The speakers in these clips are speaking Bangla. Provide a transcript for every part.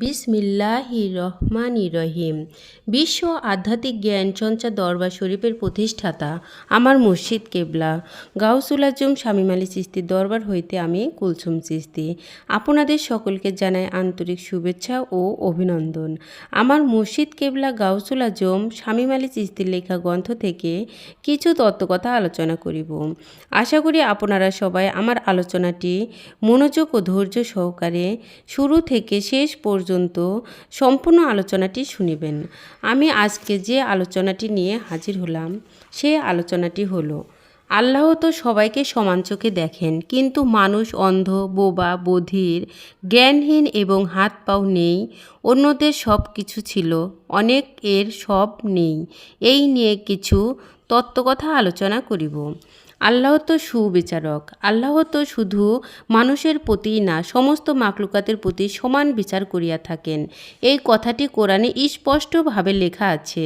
বিসমিল্লাহির রহমানির রহিম। বিশ্ব আধ্যাত্মিক জ্ঞান চর্চা দরবার শরীফের প্রতিষ্ঠাতা আমার মুর্শিদ কেবলা গাউসুল আজম শামীম আলী চিশতির দরবার হইতে আমি কুলসুম চিশতি আপনাদের সকলকে জানাই আন্তরিক শুভেচ্ছা ও অভিনন্দন। আমার মুর্শিদ কেবলা গাউসুল আজম শামীম আলী চিশতির লেখা গ্রন্থ থেকে কিছু তত্ত্বকথা আলোচনা করিব। আশা করি আপনারা সবাই আমার আলোচনাটি মনোযোগ ও ধৈর্য সহকারে শুরু থেকে শেষ পর্যন্ত সম্পূর্ণ আলোচনাটি শুনিবেন। আমি আজকে যে আলোচনাটি নিয়ে হাজির হলাম সেই আলোচনাটি হলো, আল্লাহ তো সবাইকে সমান চোখে দেখেন, কিন্তু মানুষ অন্ধ, বোবা, বধির, জ্ঞানহীন এবং হাত পাও নেই। অন্যদের সব কিছু ছিল, অনেক এর সব নেই। এই নিয়ে কিছু তত্ত্বকথা আলোচনা করিব। আল্লাহ তো সুবিচারক। আল্লাহ তো শুধু মানুষের প্রতিই না, সমস্ত মাখলুকাতের প্রতি সমান বিচার করিয়া থাকেন। এই কথাটি কোরআনে স্পষ্টভাবে লেখা আছে,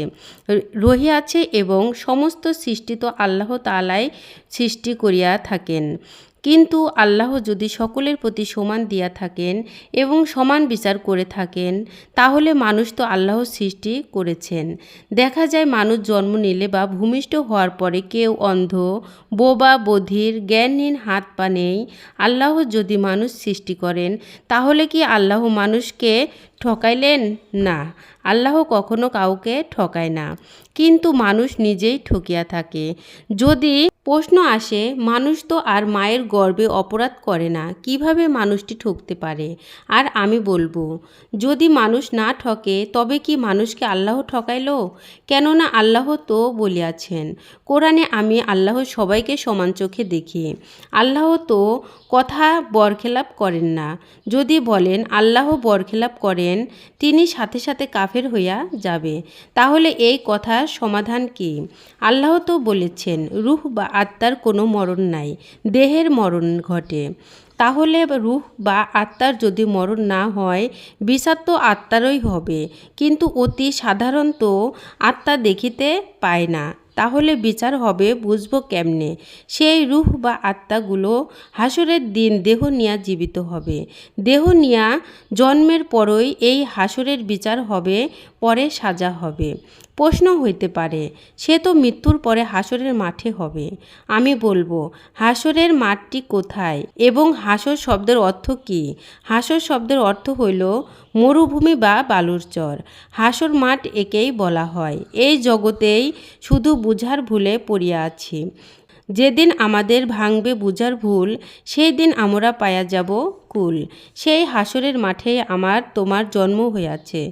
রহিয়াছে, এবং সমস্ত সৃষ্টি তো আল্লাহ তাআলাই সৃষ্টি করিয়া থাকেন। কিন্তু আল্লাহ যদি সকলের প্রতি সমান দিয়া থাকেন এবং সমান বিচার করে থাকেন, তাহলে মানুষ তো আল্লাহর সৃষ্টি করেছেন। দেখা যায় মানুষ জন্ম নিলে বা ভূমিষ্ঠ হওয়ার পরে কেউ অন্ধ, বোবা, বধির, জ্ঞানহীন, হাত পা নেই। আল্লাহ যদি মানুষ সৃষ্টি করেন, তাহলে কি আল্লাহ মানুষকে ঠকাইলেন? না, আল্লাহ কখনো কাউকে ঠকায় না, কিন্তু মানুষ নিজেই ঠকিয়া থাকে। যদি প্রশ্ন আসে, মানুষ তো আর মায়ের গর্ভে অপরাধ করে না, কিভাবে মানুষটি ঠকতে পারে? আর আমি বলবো, যদি মানুষ না ঠকে তবে কি মানুষকে আল্লাহ ঠকাইল? কেননা আল্লাহ তো বলিয়াছেন কোরআনে, আমি আল্লাহ সবাইকে সমান চোখে দেখি। আল্লাহ তো কথা বরখেলাপ করেন না। যদি বলেন আল্লাহ বরখেলাপ করেন, তিনি সাথে সাথে কাফের হইয়া যাবে। তাহলে এই কথার সমাধান কি? আল্লাহ তো বলেছেন রূহ বা আত্মার কোনো মরণ নাই, দেহের মরণ ঘটে। তাহলে রূহ বা আত্মার যদি মরণ না হয়, বিচার তো আত্মারই হবে, কিন্তু অতি সাধারণত আত্মা দেখিতে পায় না। তাহলে বিচার হবে বুঝবো কেমনে? সেই রূহ বা আত্মাগুলো হাসরের দিন দেহ নিয়া জীবিত হবে। দেহ নিয়া জন্মের পরই এই হাসরের বিচার হবে, পরে সাজা হবে। প্রশ্ন হইতে পারে, সে তো মৃত্যুর পরে হাসরের মাঠে হবে। আমি বলবো, হাসরের মাঠটি কোথায় এবং হাসর শব্দের অর্থ কি? হাসর শব্দের অর্থ হইল মরুভূমি বা বালুর চর। হাসর মাঠ একেই বলা হয়। এই জগতেই শুধু বুঝার ভুলে পড়িয়া আছি। যেদিন আমাদের ভাঙবে বুঝার ভুল, সেই দিন আমরা পাইয়া যাব কুল। সেই হাসরের মাঠে আমার তোমার জন্ম হইয়াছে।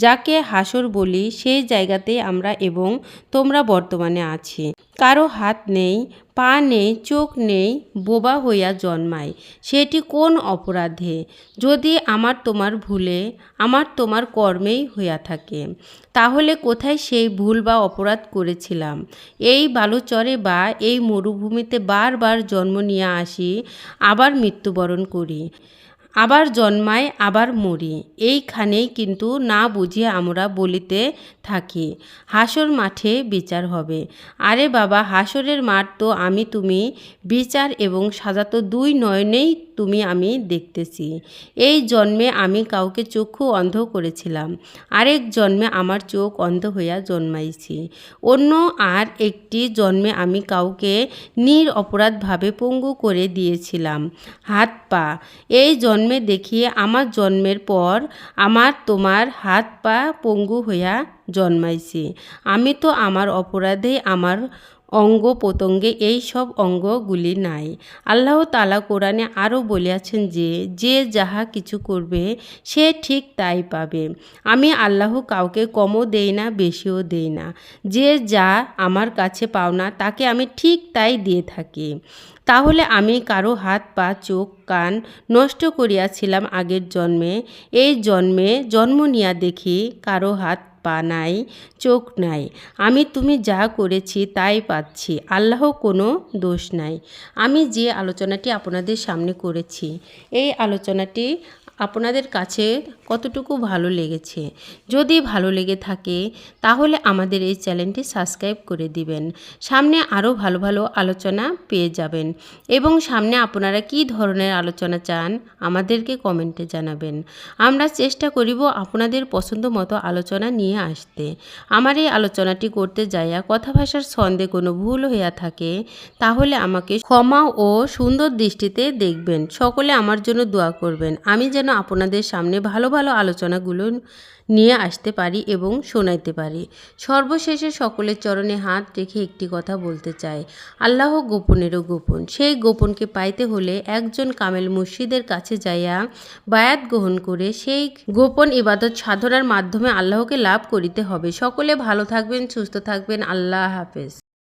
যাকে হাসর বলি, সেই জায়গাতে আমরা এবং তোমরা বর্তমানে আছি। কারো হাত নেই, পা নেই, চোখ নেই, বোবা হইয়া জন্মায়। সেটি কোন অপরাধে? যদি আমার তোমার ভুলে, আমার তোমার কর্মেই হইয়া থাকে, তাহলে কোথায় সেই ভুল বা অপরাধ করেছিলাম? এই বালুচরে বা এই মরুভূমিতে বারবার জন্ম নিয়ে আসি, আবার মৃত্যুবরণ করি, আবার জন্মাই, আবার মরি। এইখানেই কিন্তু না বুঝিয়ে আমরা বলিতে থাকি হাসর মাঠে বিচার হবে। আরে বাবা, হাসরের মাঠ তো আমি তুমি, বিচার এবং সাজা তো দুই নয়নেই তুমি আমি দেখতেছি। এই জন্মে আমি কাউকে চক্ষু অন্ধ করেছিলাম, আরেক জন্মে আমার চোখ অন্ধ হইয়া জন্মাইছি। অন্য আর একটি জন্মে আমি কাউকে নিরপরাধভাবে পঙ্গু করে দিয়েছিলাম হাত পা। এই জন্মে দেখিয়ে আমার জন্মের পর আমার তোমার হাত পা পঙ্গু হইয়া জন্মাইছি। আমি তো আমার অপরাধে আমার অঙ্গ প্রত্যঙ্গে এই সব অঙ্গগুলি নাই। আল্লাহ তাআলা কোরআনে আরও বলিয়াছেন যে, যে যাহা কিছু করবে সে ঠিক তাই পাবে। আমি আল্লাহ কাউকে কমও দেই না, বেশিও দেই না। যে যা আমার কাছে পাওনা তাকে আমি ঠিক তাই দিয়ে থাকি। তাহলে আমি কারো হাত পা চোখ কান নষ্ট করিয়াছিলাম আগের জন্মে। এই জন্মে জন্ম নিয়া দেখি কারো হাত পা নাই, চোখ নাই। আমি তুমি যা করেছি তাই পাচ্ছি, আল্লাহ কোনো দোষ নাই। আমি যে আলোচনাটি আপনাদের সামনে করেছি, এই আলোচনাটি আপনাদের কাছে কতটুকু ভালো লেগেছে। যদি ভালো লেগে থাকে তাহলে আমাদের এই চ্যানেলটি সাবস্ক্রাইব করে দিবেন। সামনে আরও ভালো ভালো আলোচনা পেয়ে যাবেন এবং সামনে আপনারা কী ধরনের আলোচনা চান আমাদেরকে কমেন্টে জানাবেন। আমরা চেষ্টা করিব আপনাদের পছন্দ মতো আলোচনা নিয়ে আসতে। আমার এই আলোচনাটি করতে যাইয়া কথা ভাষার ছন্দে কোনো ভুল হইয়া থাকে তাহলে আমাকে ক্ষমা ও সুন্দর দৃষ্টিতে দেখবেন। সকলে আমার জন্য দোয়া করবেন, আমি যেন আপনাদের সামনে ভালো ভালো আলোচনাগুলো নিয়ে আসতে পারি এবং শোনাইতে পারি। সর্বশেষে সকলের চরণে হাত রেখে একটি কথা বলতে চাই, আল্লাহ গোপনেরও গোপন। সেই গোপনকে পাইতে হলে একজন কামেল মুর্শিদের কাছে যাইয়া বায়াত গ্রহণ করে সেই গোপন ইবাদত সাধনার মাধ্যমে আল্লাহকে লাভ করিতে হবে। সকলে ভালো থাকবেন, সুস্থ থাকবেন। আল্লাহ হাফেজ।